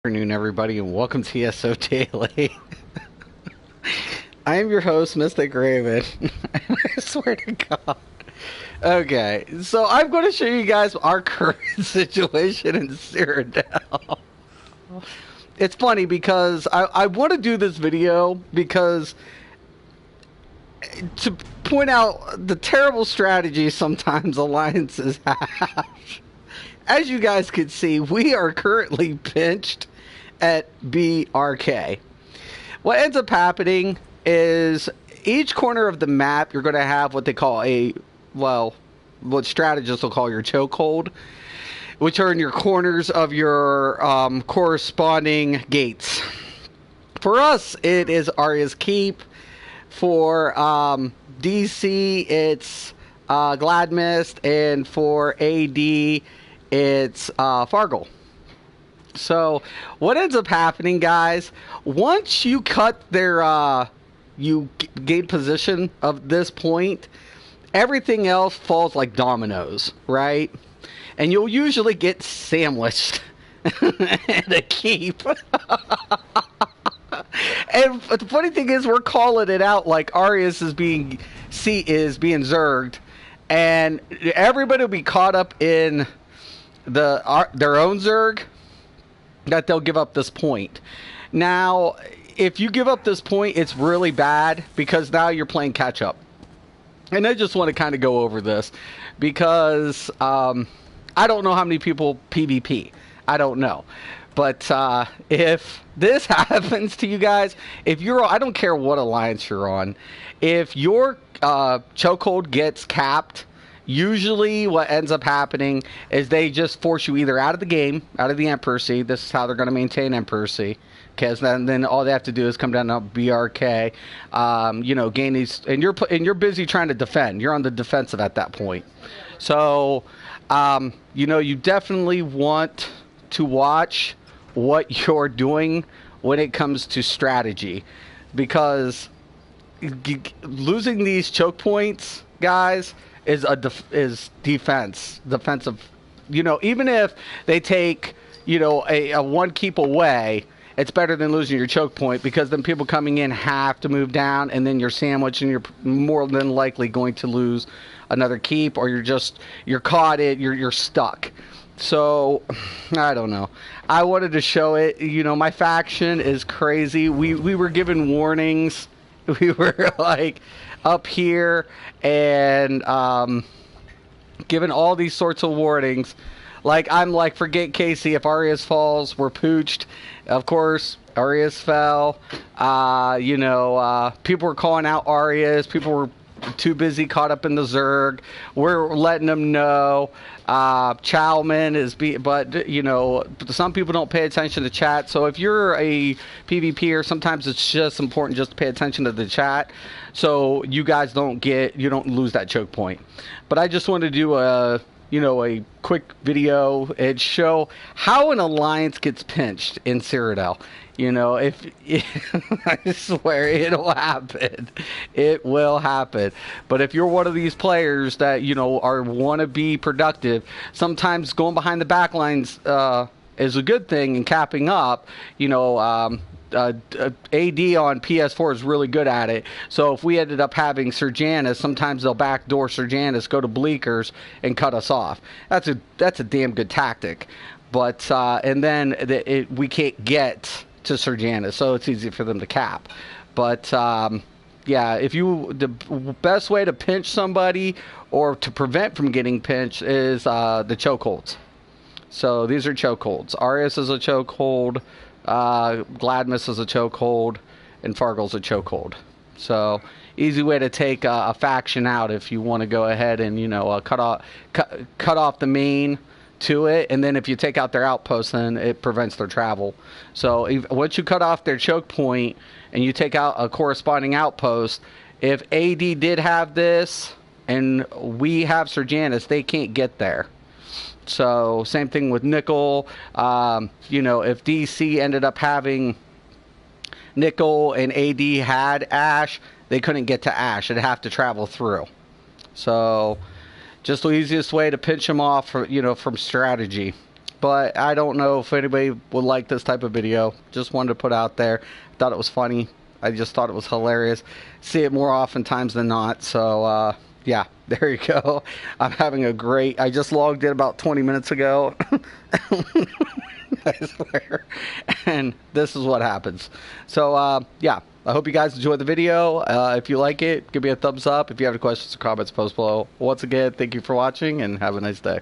Afternoon, everybody, and welcome to ESO Daily. I am your host, Mystic Raven. And I swear to God. Okay, so I'm going to show you guys our current situation in Cyrodill. It's funny because I want to do this video because to point out the terrible strategy sometimes alliances have. As you guys can see, we are currently pinched at BRK. What ends up happening is each corner of the map you're going to have what they call what strategists will call your chokehold, which are in your corners of your corresponding gates. For us, it is Arya's Keep. For DC, it's Gladmist, and for AD, it's Fargle. So what ends up happening, guys, once you cut their you gain position of this point, everything else falls like dominoes, right? And you'll usually get sandwiched in a keep. And the funny thing is, we're calling it out like Arius is being zerged, and everybody will be caught up in their own zerg that they'll give up this point. Now, if you give up this point, it's really bad because now you're playing catch up. And I just want to kind of go over this because I don't know how many people PvP. I don't know. But if this happens to you guys, I don't care what alliance you're on, if your chokehold gets capped, usually what ends up happening is they just force you either out of the game, out of the Emperorcy. This is how they're going to maintain Emperorcy. Because then all they have to do is come down to BRK, gain these, and you're busy trying to defend. You're on the defensive at that point. So, you definitely want to watch what you're doing when it comes to strategy, because losing these choke points, guys, is defensive. Even if they take a one keep away, it's better than losing your choke point, because then people coming in have to move down, and then you're sandwiched, and you're more than likely going to lose another keep, or you're caught you're stuck. So I don't know. I wanted to show it. My faction is crazy. We were given warnings. We were like up here and given all these sorts of warnings. I'm like, forget Casey. If Arias falls, we're pooched. Of course, Arias fell. People were calling out Arias. People were too busy caught up in the Zerg. We're letting them know. Chowman but some people don't pay attention to chat. So if you're a PvPer, sometimes it's just important just to pay attention to the chat, so you guys don't lose that choke point. But I just wanted to do a quick video and show how an alliance gets pinched in Cyrodill. I swear it'll happen. It will happen. But if you're one of these players that, want to be productive, sometimes going behind the back lines is a good thing, and capping up, AD on PS4 is really good at it. So if we ended up having Serjanis, sometimes they'll backdoor Serjanis, go to Bleakers, and cut us off. That's a damn good tactic. But and then we can't get to Serjanis, so it's easy for them to cap. But the best way to pinch somebody or to prevent from getting pinched is the chokeholds. So these are chokeholds. Arias is a chokehold. Gladmist is a chokehold, and Fargle's a chokehold. So easy way to take a faction out if you want to go ahead and cut off the main to it, and then if you take out their outpost, then it prevents their travel. So once you cut off their choke point and you take out a corresponding outpost, if AD did have this and we have Serjanis, they can't get there. So same thing with Nickel. If DC ended up having Nickel and AD had Ash, they couldn't get to Ash. They'd have to travel through. So just the easiest way to pinch them off, from strategy. but I don't know if anybody would like this type of video. Just wanted to put out there. Thought it was funny. I just thought it was hilarious. See it more often times than not. So, yeah, there you go. I'm having a great... I just logged in about 20 minutes ago. I swear. And this is what happens. So, yeah. I hope you guys enjoyed the video. If you like it, give me a thumbs up. If you have any questions or comments, post below. Once again, thank you for watching, and have a nice day.